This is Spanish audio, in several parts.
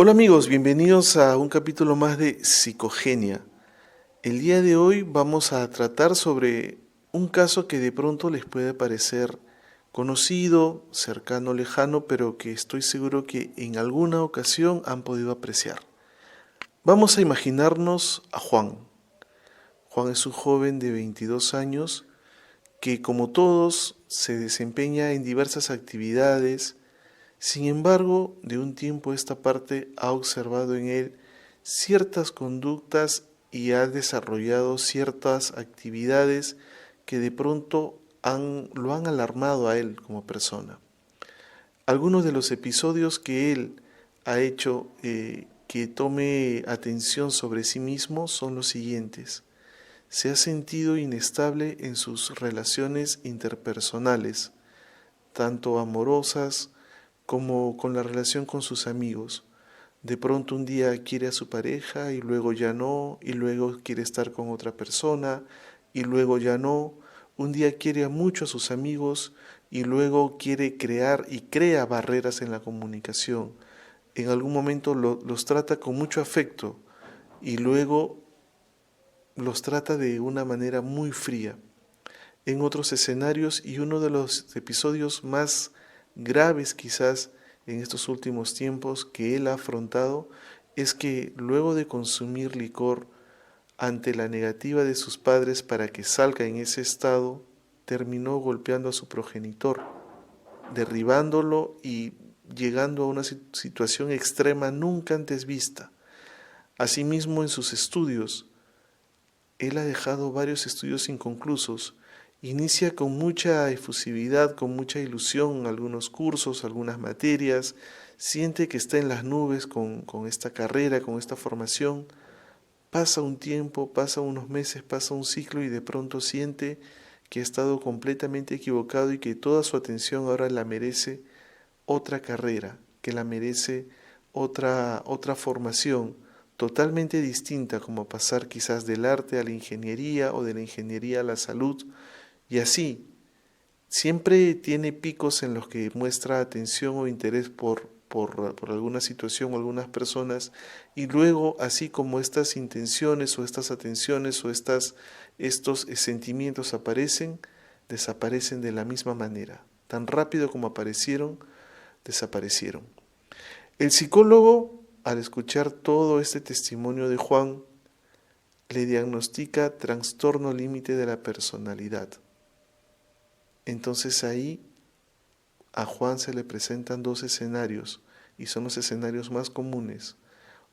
Hola amigos, bienvenidos a un capítulo más de Psicogenia. El día de hoy vamos a tratar sobre un caso que de pronto les puede parecer conocido, cercano, lejano, pero que estoy seguro que en alguna ocasión han podido apreciar. Vamos a imaginarnos a Juan. Juan es un joven de 22 años que, como todos, se desempeña en diversas actividades. Sin embargo, de un tiempo a esta parte ha observado en él ciertas conductas y ha desarrollado ciertas actividades que de pronto lo han alarmado a él como persona. Algunos de los episodios que él ha hecho que tome atención sobre sí mismo son los siguientes. Se ha sentido inestable en sus relaciones interpersonales, tanto amorosas como con la relación con sus amigos. De pronto un día quiere a su pareja y luego ya no, y luego quiere estar con otra persona y luego ya no. Un día quiere mucho a sus amigos y luego quiere crear y crea barreras en la comunicación. En algún momento los trata con mucho afecto y luego los trata de una manera muy fría. En otros escenarios, y uno de los episodios más graves quizás en estos últimos tiempos que él ha afrontado, es que luego de consumir licor, ante la negativa de sus padres para que salga en ese estado, terminó golpeando a su progenitor, derribándolo y llegando a una situación extrema nunca antes vista. Asimismo, en sus estudios, él ha dejado varios estudios inconclusos. Inicia con mucha efusividad, con mucha ilusión algunos cursos, algunas materias, siente que está en las nubes con esta carrera, con esta formación. Pasa un tiempo, pasa unos meses, pasa un ciclo y de pronto siente que ha estado completamente equivocado y que toda su atención ahora la merece otra carrera, que la merece otra formación totalmente distinta, como pasar quizás del arte a la ingeniería o de la ingeniería a la salud. Y así, siempre tiene picos en los que muestra atención o interés por alguna situación o algunas personas, y luego, así como estas intenciones o estas atenciones o estos sentimientos aparecen, desaparecen de la misma manera. Tan rápido como aparecieron, desaparecieron. El psicólogo, al escuchar todo este testimonio de Juan, le diagnostica trastorno límite de la personalidad. Entonces ahí a Juan se le presentan dos escenarios, y son los escenarios más comunes.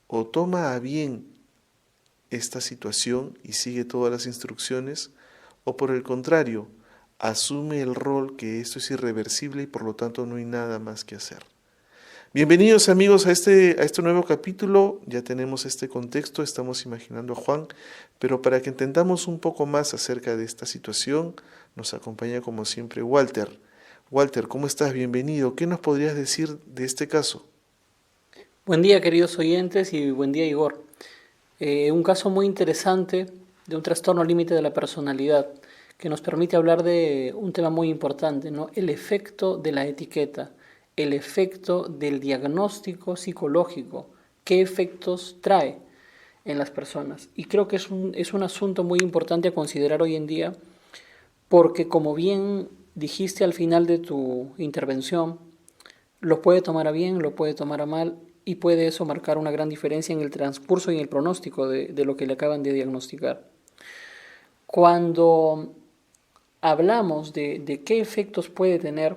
O toma a bien esta situación y sigue todas las instrucciones, o por el contrario, asume el rol que esto es irreversible y por lo tanto no hay nada más que hacer. Bienvenidos amigos a este nuevo capítulo. Ya tenemos este contexto, estamos imaginando a Juan, pero para que entendamos un poco más acerca de esta situación, nos acompaña como siempre Walter. Walter, ¿cómo estás? Bienvenido. ¿Qué nos podrías decir de este caso? Buen día, queridos oyentes, y buen día, Igor. Un caso muy interesante de un trastorno límite de la personalidad que nos permite hablar de un tema muy importante, ¿no? El efecto de la etiqueta, el efecto del diagnóstico psicológico, qué efectos trae en las personas. Y creo que es un asunto muy importante a considerar hoy en día porque, como bien dijiste al final de tu intervención, lo puede tomar a bien, lo puede tomar a mal, y puede eso marcar una gran diferencia en el transcurso y en el pronóstico de lo que le acaban de diagnosticar. Cuando hablamos de qué efectos puede tener,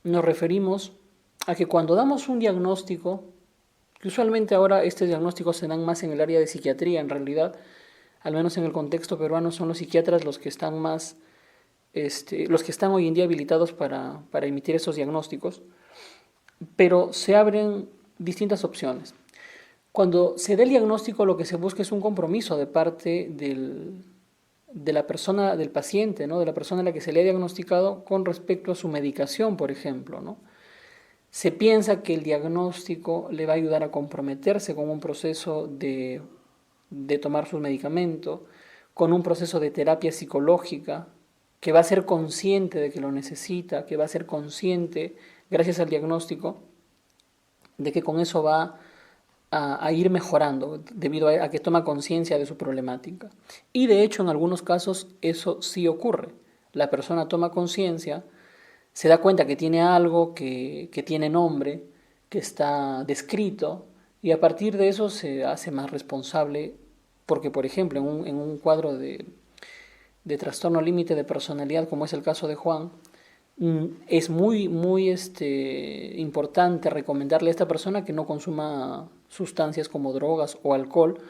nos referimos a que cuando damos un diagnóstico, que usualmente ahora estos diagnósticos se dan más en el área de psiquiatría, en realidad, al menos en el contexto peruano, son los psiquiatras los que están más, los que están hoy en día habilitados para emitir esos diagnósticos, pero se abren distintas opciones. Cuando se da el diagnóstico, lo que se busca es un compromiso de parte de la persona, del paciente, ¿no? De la persona a la que se le ha diagnosticado con respecto a su medicación, por ejemplo, ¿no? Se piensa que el diagnóstico le va a ayudar a comprometerse con un proceso de tomar su medicamento, con un proceso de terapia psicológica, que va a ser consciente de que lo necesita, que va a ser consciente, gracias al diagnóstico, de que con eso va a ir mejorando debido a que toma conciencia de su problemática. Y de hecho en algunos casos eso sí ocurre. La persona toma conciencia, se da cuenta que tiene algo, que tiene nombre, que está descrito, y a partir de eso se hace más responsable, porque por ejemplo en un cuadro de trastorno límite de personalidad, como es el caso de Juan, es muy importante recomendarle a esta persona que no consuma sustancias como drogas o alcohol,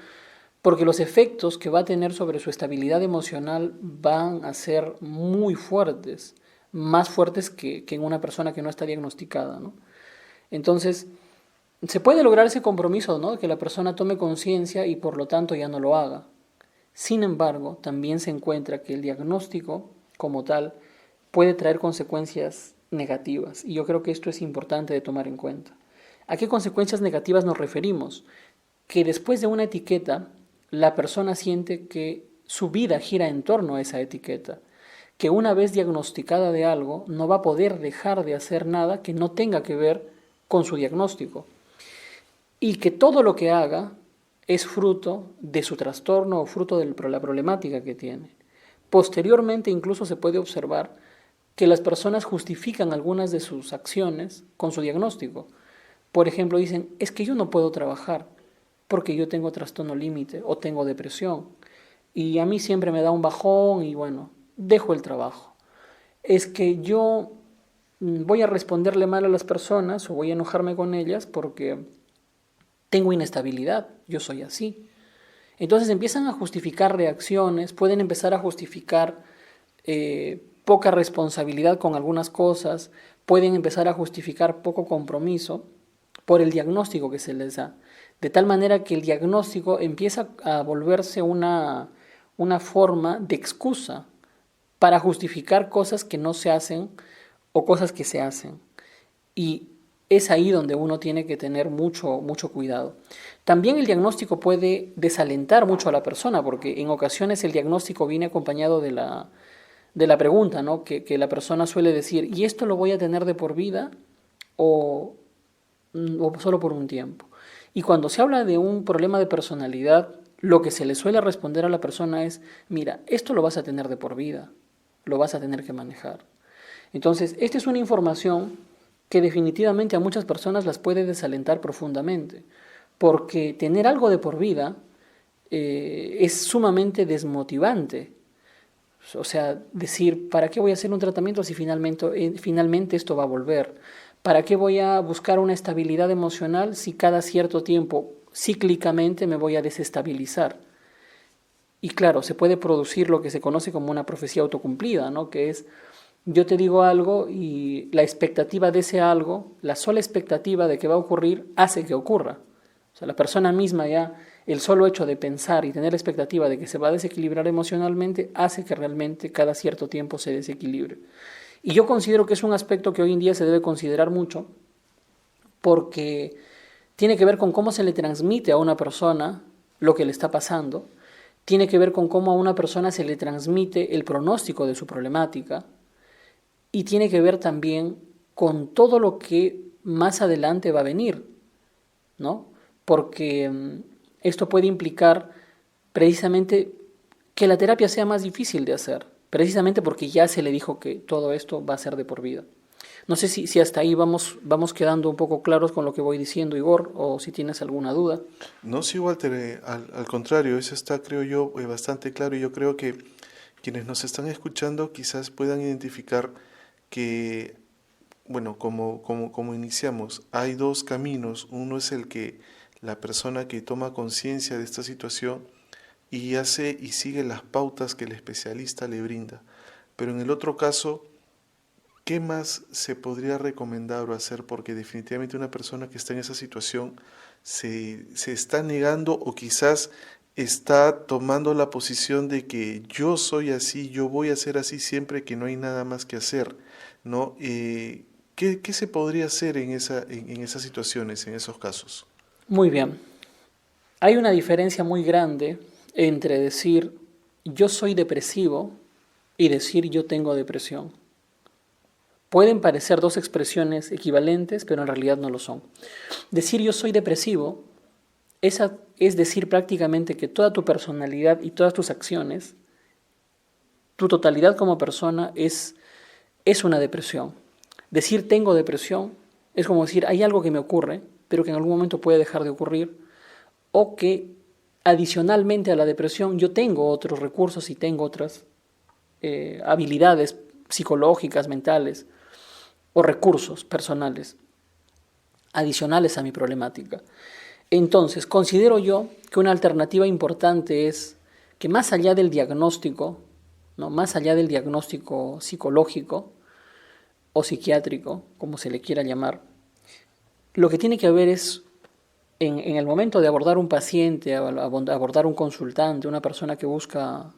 porque los efectos que va a tener sobre su estabilidad emocional van a ser muy fuertes, más fuertes que en una persona que no está diagnosticada, ¿no? Entonces, se puede lograr ese compromiso, ¿no? Que la persona tome conciencia y por lo tanto ya no lo haga. Sin embargo, también se encuentra que el diagnóstico como tal puede traer consecuencias negativas, y yo creo que esto es importante de tomar en cuenta. ¿A qué consecuencias negativas nos referimos? Que después de una etiqueta, la persona siente que su vida gira en torno a esa etiqueta, que una vez diagnosticada de algo, no va a poder dejar de hacer nada que no tenga que ver con su diagnóstico, y que todo lo que haga es fruto de su trastorno o fruto de la problemática que tiene. Posteriormente incluso se puede observar que las personas justifican algunas de sus acciones con su diagnóstico. Por ejemplo, dicen, es que yo no puedo trabajar porque yo tengo trastorno límite o tengo depresión y a mí siempre me da un bajón y bueno, dejo el trabajo. Es que yo voy a responderle mal a las personas o voy a enojarme con ellas porque tengo inestabilidad, yo soy así. Entonces empiezan a justificar reacciones, pueden empezar a justificar poca responsabilidad con algunas cosas, pueden empezar a justificar poco compromiso por el diagnóstico que se les da. De tal manera que el diagnóstico empieza a volverse una forma de excusa para justificar cosas que no se hacen o cosas que se hacen. Y es ahí donde uno tiene que tener mucho cuidado. También el diagnóstico puede desalentar mucho a la persona, porque en ocasiones el diagnóstico viene acompañado de la pregunta, ¿no? Que la persona suele decir, ¿y esto lo voy a tener de por vida o solo por un tiempo? Y cuando se habla de un problema de personalidad, lo que se le suele responder a la persona es, mira, esto lo vas a tener de por vida, lo vas a tener que manejar. Entonces, esta es una información que definitivamente a muchas personas las puede desalentar profundamente, porque tener algo de por vida es sumamente desmotivante. O sea, decir, ¿para qué voy a hacer un tratamiento si finalmente esto va a volver? ¿Para qué voy a buscar una estabilidad emocional si cada cierto tiempo, cíclicamente, me voy a desestabilizar? Y claro, se puede producir lo que se conoce como una profecía autocumplida, ¿no? Que es, yo te digo algo y la expectativa de ese algo, la sola expectativa de que va a ocurrir, hace que ocurra. O sea, la persona misma ya, el solo hecho de pensar y tener la expectativa de que se va a desequilibrar emocionalmente, hace que realmente cada cierto tiempo se desequilibre. Y yo considero que es un aspecto que hoy en día se debe considerar mucho, porque tiene que ver con cómo se le transmite a una persona lo que le está pasando, tiene que ver con cómo a una persona se le transmite el pronóstico de su problemática, y tiene que ver también con todo lo que más adelante va a venir, ¿no? Porque esto puede implicar precisamente que la terapia sea más difícil de hacer, precisamente porque ya se le dijo que todo esto va a ser de por vida. No sé si hasta ahí vamos quedando un poco claros con lo que voy diciendo, Igor, o si tienes alguna duda. No, sí, Walter, al contrario, eso está, creo yo, bastante claro, y yo creo que quienes nos están escuchando quizás puedan identificar que, bueno, como iniciamos, hay dos caminos. Uno es el que la persona que toma conciencia de esta situación y hace y sigue las pautas que el especialista le brinda. Pero en el otro caso, ¿qué más se podría recomendar o hacer? Porque definitivamente una persona que está en esa situación se está negando o quizás está tomando la posición de que yo soy así, yo voy a ser así siempre, que no hay nada más que hacer, ¿no? ¿Qué se podría hacer en esas situaciones, en esos casos? Muy bien. Hay una diferencia muy grande entre decir yo soy depresivo y decir yo tengo depresión. Pueden parecer dos expresiones equivalentes, pero en realidad no lo son. Decir yo soy depresivo Esa es decir prácticamente que toda tu personalidad y todas tus acciones, tu totalidad como persona es una depresión. Decir tengo depresión es como decir hay algo que me ocurre, pero que en algún momento puede dejar de ocurrir, o que adicionalmente a la depresión yo tengo otros recursos y tengo otras habilidades psicológicas, mentales o recursos personales adicionales a mi problemática. Entonces, considero yo que una alternativa importante es que más allá del diagnóstico, ¿no? Más allá del diagnóstico psicológico o psiquiátrico, como se le quiera llamar, lo que tiene que haber es, en el momento de abordar un paciente, abordar un consultante, una persona que busca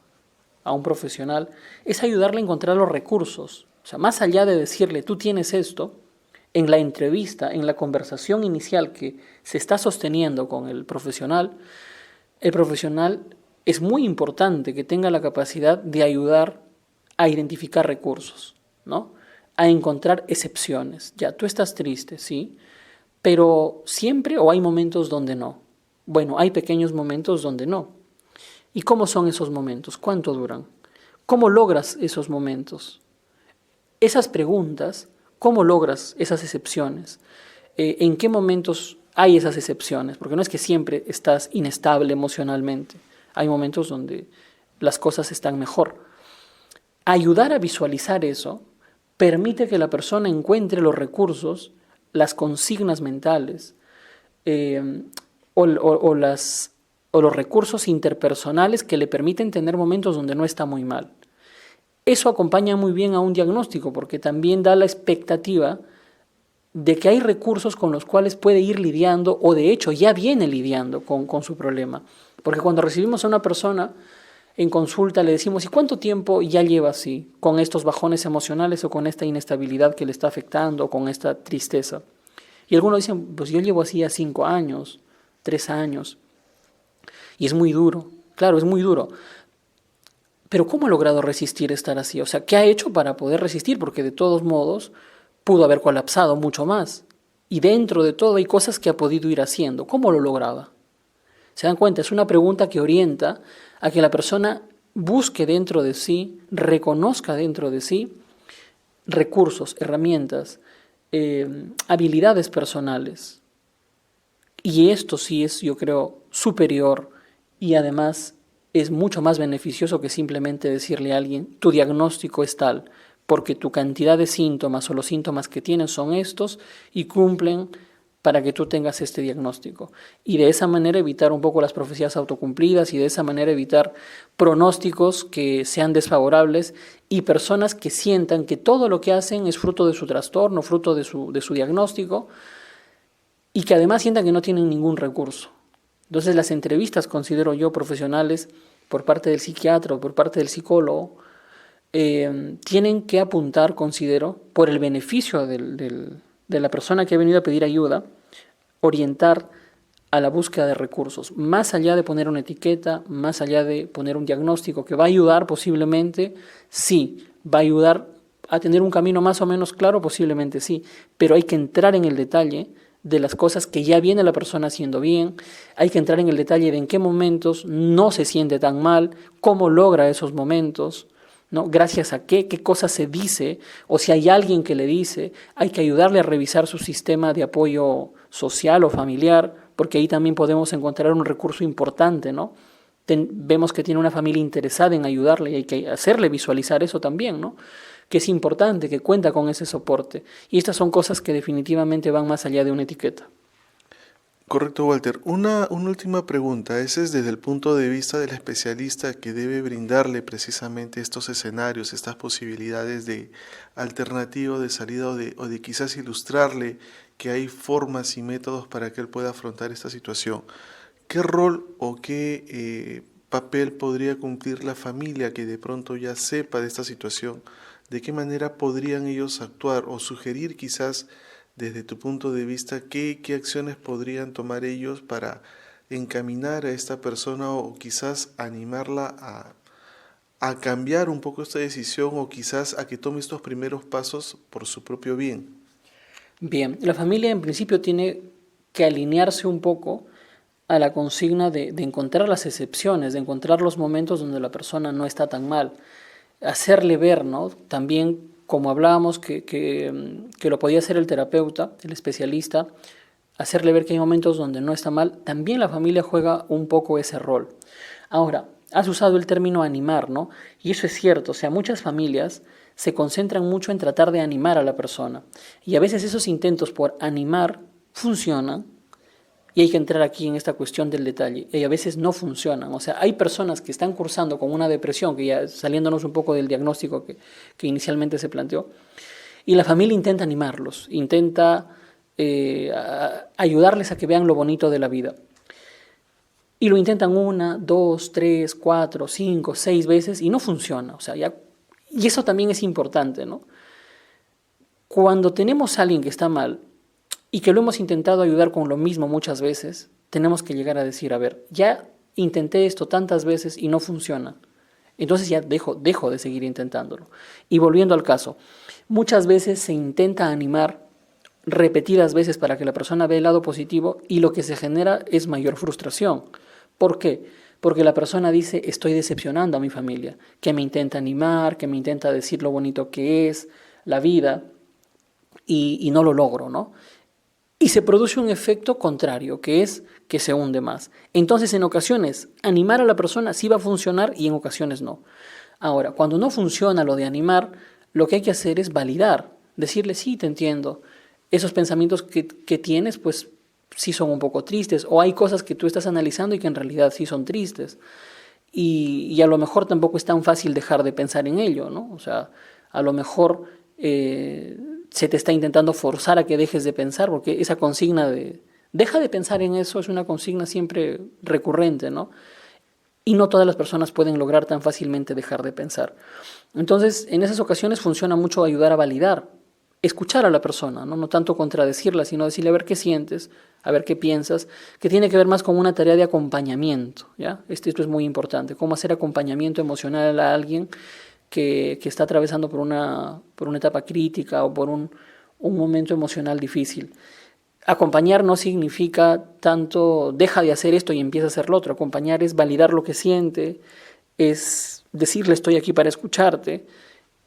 a un profesional, es ayudarle a encontrar los recursos. O sea, más allá de decirle, tú tienes esto, en la entrevista, en la conversación inicial que se está sosteniendo con el profesional es muy importante que tenga la capacidad de ayudar a identificar recursos, ¿no? A encontrar excepciones. Ya, tú estás triste, sí, pero siempre o hay momentos donde no. Bueno, hay pequeños momentos donde no. ¿Y cómo son esos momentos? ¿Cuánto duran? ¿Cómo logras esos momentos? Esas preguntas, ¿cómo logras esas excepciones? ¿En qué momentos hay esas excepciones? Porque no es que siempre estás inestable emocionalmente. Hay momentos donde las cosas están mejor. Ayudar a visualizar eso permite que la persona encuentre los recursos, las consignas mentales o los recursos interpersonales que le permiten tener momentos donde no está muy mal. Eso acompaña muy bien a un diagnóstico porque también da la expectativa de que hay recursos con los cuales puede ir lidiando o de hecho ya viene lidiando con su problema. Porque cuando recibimos a una persona en consulta le decimos, ¿y cuánto tiempo ya lleva así con estos bajones emocionales o con esta inestabilidad que le está afectando o con esta tristeza? Y algunos dicen, pues yo llevo así a 5 años, 3 años. Y es muy duro, claro, es muy duro. Pero ¿cómo ha logrado resistir estar así? O sea, ¿qué ha hecho para poder resistir? Porque de todos modos pudo haber colapsado mucho más. Y dentro de todo hay cosas que ha podido ir haciendo. ¿Cómo lo lograba? ¿Se dan cuenta? Es una pregunta que orienta a que la persona busque dentro de sí, reconozca dentro de sí recursos, herramientas, habilidades personales. Y esto sí es, yo creo, superior y además es mucho más beneficioso que simplemente decirle a alguien, tu diagnóstico es tal, porque tu cantidad de síntomas o los síntomas que tienes son estos y cumplen para que tú tengas este diagnóstico. Y de esa manera evitar un poco las profecías autocumplidas y de esa manera evitar pronósticos que sean desfavorables y personas que sientan que todo lo que hacen es fruto de su trastorno, fruto de su diagnóstico y que además sientan que no tienen ningún recurso. Entonces las entrevistas, considero yo, profesionales por parte del psiquiatra o por parte del psicólogo, tienen que apuntar, considero, por el beneficio de la persona que ha venido a pedir ayuda, orientar a la búsqueda de recursos, más allá de poner una etiqueta, más allá de poner un diagnóstico que va a ayudar posiblemente, sí, va a ayudar a tener un camino más o menos claro, posiblemente sí, pero hay que entrar en el detalle de las cosas que ya viene la persona haciendo bien, hay que entrar en el detalle de en qué momentos no se siente tan mal, cómo logra esos momentos, ¿no? Gracias a qué cosas se dice, o si hay alguien que le dice, hay que ayudarle a revisar su sistema de apoyo social o familiar, porque ahí también podemos encontrar un recurso importante, ¿no? Vemos que tiene una familia interesada en ayudarle y hay que hacerle visualizar eso también, ¿no? Que es importante, que cuenta con ese soporte. Y estas son cosas que definitivamente van más allá de una etiqueta. Correcto, Walter. Una última pregunta. Ese es desde el punto de vista del especialista que debe brindarle precisamente estos escenarios, estas posibilidades de alternativa de salida o de quizás ilustrarle que hay formas y métodos para que él pueda afrontar esta situación. ¿Qué rol o qué papel podría cumplir la familia que de pronto ya sepa de esta situación? ¿De qué manera podrían ellos actuar o sugerir quizás desde tu punto de vista qué acciones podrían tomar ellos para encaminar a esta persona o quizás animarla a cambiar un poco esta decisión o quizás a que tome estos primeros pasos por su propio bien? Bien, la familia en principio tiene que alinearse un poco a la consigna de encontrar las excepciones, de encontrar los momentos donde la persona no está tan mal. Hacerle ver, ¿no? También, como hablábamos, que lo podía hacer el terapeuta, el especialista, hacerle ver que hay momentos donde no está mal. También la familia juega un poco ese rol. Ahora, has usado el término animar, ¿no? Y eso es cierto, o sea, muchas familias se concentran mucho en tratar de animar a la persona. Y a veces esos intentos por animar funcionan, y hay que entrar aquí en esta cuestión del detalle, y a veces no funcionan. O sea, hay personas que están cursando con una depresión, que ya saliéndonos un poco del diagnóstico que inicialmente se planteó, y la familia intenta animarlos, intenta ayudarles a que vean lo bonito de la vida. Y lo intentan 1, 2, 3, 4, 5, 6 veces y no funciona. O sea, y eso también es importante, ¿no? Cuando tenemos a alguien que está mal y que lo hemos intentado ayudar con lo mismo muchas veces, tenemos que llegar a decir, a ver, ya intenté esto tantas veces y no funciona. Entonces ya dejo de seguir intentándolo. Y volviendo al caso, muchas veces se intenta animar repetidas veces para que la persona vea el lado positivo y lo que se genera es mayor frustración. ¿Por qué? Porque la persona dice, estoy decepcionando a mi familia, que me intenta animar, que me intenta decir lo bonito que es la vida y no lo logro, ¿no? Y se produce un efecto contrario, que es que se hunde más. Entonces, en ocasiones, animar a la persona sí va a funcionar y en ocasiones no. Ahora, cuando no funciona lo de animar, lo que hay que hacer es validar, decirle, sí, te entiendo. Esos pensamientos que tienes, pues sí son un poco tristes, o hay cosas que tú estás analizando y que en realidad sí son tristes. Y a lo mejor tampoco es tan fácil dejar de pensar en ello, ¿no? O sea, a lo mejor se te está intentando forzar a que dejes de pensar, porque esa consigna de deja de pensar en eso es una consigna siempre recurrente, ¿no? Y no todas las personas pueden lograr tan fácilmente dejar de pensar. Entonces, en esas ocasiones funciona mucho ayudar a validar, escuchar a la persona, ¿no? No tanto contradecirla, sino decirle a ver qué sientes, a ver qué piensas, que tiene que ver más con una tarea de acompañamiento, ¿ya? Esto es muy importante, cómo hacer acompañamiento emocional a alguien que está atravesando por una etapa crítica o por un momento emocional difícil. Acompañar no significa tanto deja de hacer esto y empieza a hacer lo otro. Acompañar es validar lo que siente, es decirle estoy aquí para escucharte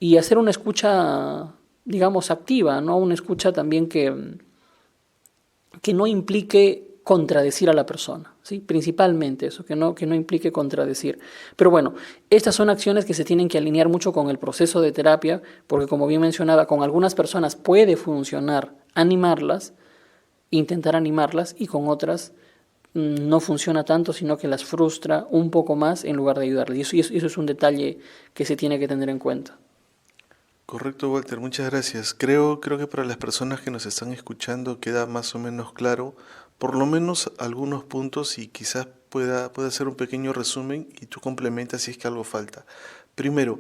y hacer una escucha, digamos, activa, ¿no? Una escucha también que no implique contradecir a la persona, ¿sí? Principalmente eso, que no implique contradecir. Pero bueno, estas son acciones que se tienen que alinear mucho con el proceso de terapia, porque como bien mencionaba, con algunas personas puede funcionar animarlas, intentar animarlas, y con otras no funciona tanto, sino que las frustra un poco más en lugar de ayudarles. Y eso es un detalle que se tiene que tener en cuenta. Correcto, Walter, muchas gracias. Creo que para las personas que nos están escuchando queda más o menos claro, por lo menos algunos puntos y quizás pueda hacer un pequeño resumen y tú complementas si es que algo falta. Primero,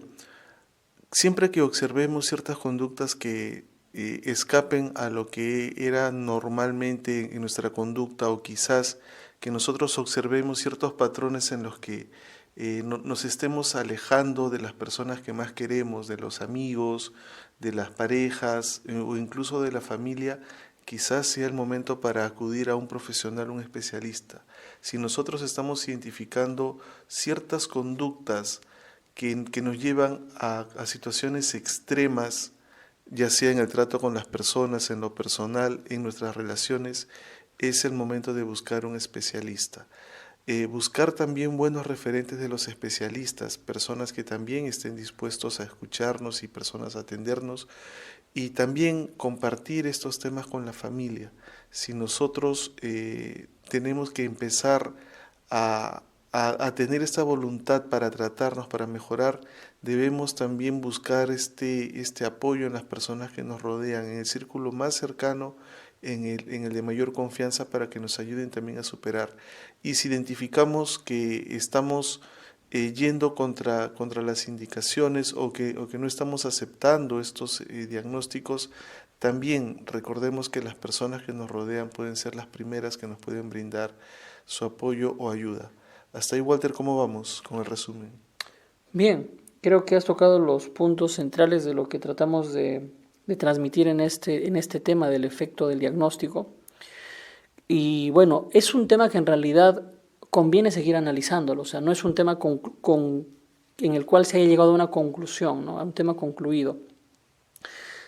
siempre que observemos ciertas conductas que escapen a lo que era normalmente en nuestra conducta o quizás que nosotros observemos ciertos patrones en los que nos estemos alejando de las personas que más queremos, de los amigos, de las parejas o incluso de la familia, quizás sea el momento para acudir a un profesional, un especialista. Si nosotros estamos identificando ciertas conductas que nos llevan a situaciones extremas, ya sea en el trato con las personas, en lo personal, en nuestras relaciones, es el momento de buscar un especialista. Buscar también buenos referentes de los especialistas, personas que también estén dispuestos a escucharnos y personas a atendernos, y también compartir estos temas con la familia. Si nosotros tenemos que empezar a tener esta voluntad para tratarnos, para mejorar, debemos también buscar este apoyo en las personas que nos rodean, en el círculo más cercano, en el de mayor confianza, para que nos ayuden también a superar. Y si identificamos que estamos yendo contra las indicaciones o que no estamos aceptando estos diagnósticos, también recordemos que las personas que nos rodean pueden ser las primeras que nos pueden brindar su apoyo o ayuda. Hasta ahí, Walter, ¿cómo vamos con el resumen? Bien, creo que has tocado los puntos centrales de lo que tratamos de transmitir en este tema del efecto del diagnóstico. Y bueno, es un tema que en realidad conviene seguir analizándolo, o sea, no es un tema en el cual se haya llegado a una conclusión, ¿no? A un tema concluido,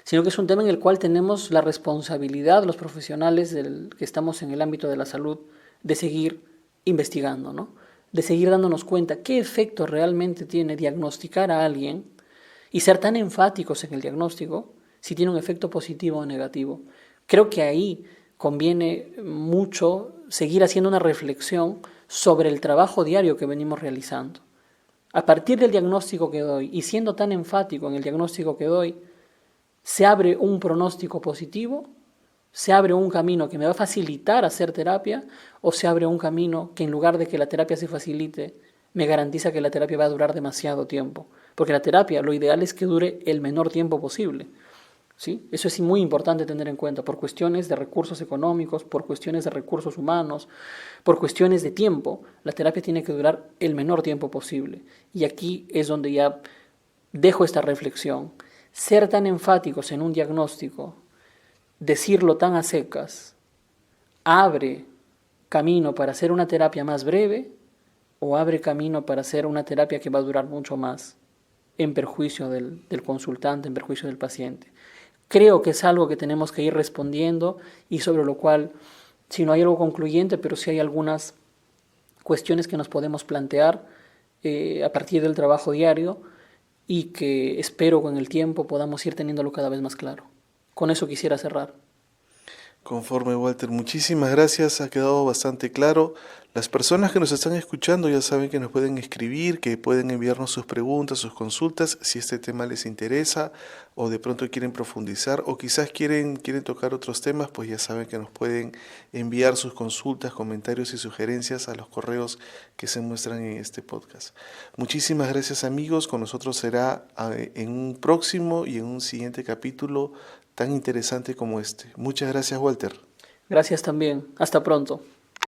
sino que es un tema en el cual tenemos la responsabilidad, los profesionales que estamos en el ámbito de la salud, de seguir investigando, ¿no? De seguir dándonos cuenta qué efecto realmente tiene diagnosticar a alguien y ser tan enfáticos en el diagnóstico, si tiene un efecto positivo o negativo. Creo que ahí conviene mucho seguir haciendo una reflexión sobre el trabajo diario que venimos realizando. A partir del diagnóstico que doy y siendo tan enfático en el diagnóstico que doy, se abre un pronóstico positivo, se abre un camino que me va a facilitar hacer terapia, o se abre un camino que en lugar de que la terapia se facilite, me garantiza que la terapia va a durar demasiado tiempo. Porque la terapia, lo ideal es que dure el menor tiempo posible, ¿sí? Eso es muy importante tener en cuenta, por cuestiones de recursos económicos, por cuestiones de recursos humanos, por cuestiones de tiempo. La terapia tiene que durar el menor tiempo posible. Y aquí es donde ya dejo esta reflexión. Ser tan enfáticos en un diagnóstico, decirlo tan a secas, abre camino para hacer una terapia más breve o abre camino para hacer una terapia que va a durar mucho más, en perjuicio del consultante, en perjuicio del paciente. Creo que es algo que tenemos que ir respondiendo y sobre lo cual, si no hay algo concluyente, pero sí hay algunas cuestiones que nos podemos plantear a partir del trabajo diario y que espero con el tiempo podamos ir teniéndolo cada vez más claro. Con eso quisiera cerrar. Conforme, Walter, muchísimas gracias, ha quedado bastante claro. Las personas que nos están escuchando ya saben que nos pueden escribir, que pueden enviarnos sus preguntas, sus consultas, si este tema les interesa o de pronto quieren profundizar o quizás quieren tocar otros temas, pues ya saben que nos pueden enviar sus consultas, comentarios y sugerencias a los correos que se muestran en este podcast. Muchísimas gracias, amigos, con nosotros será en un próximo y en un siguiente capítulo tan interesante como este. Muchas gracias, Walter. Gracias también. Hasta pronto.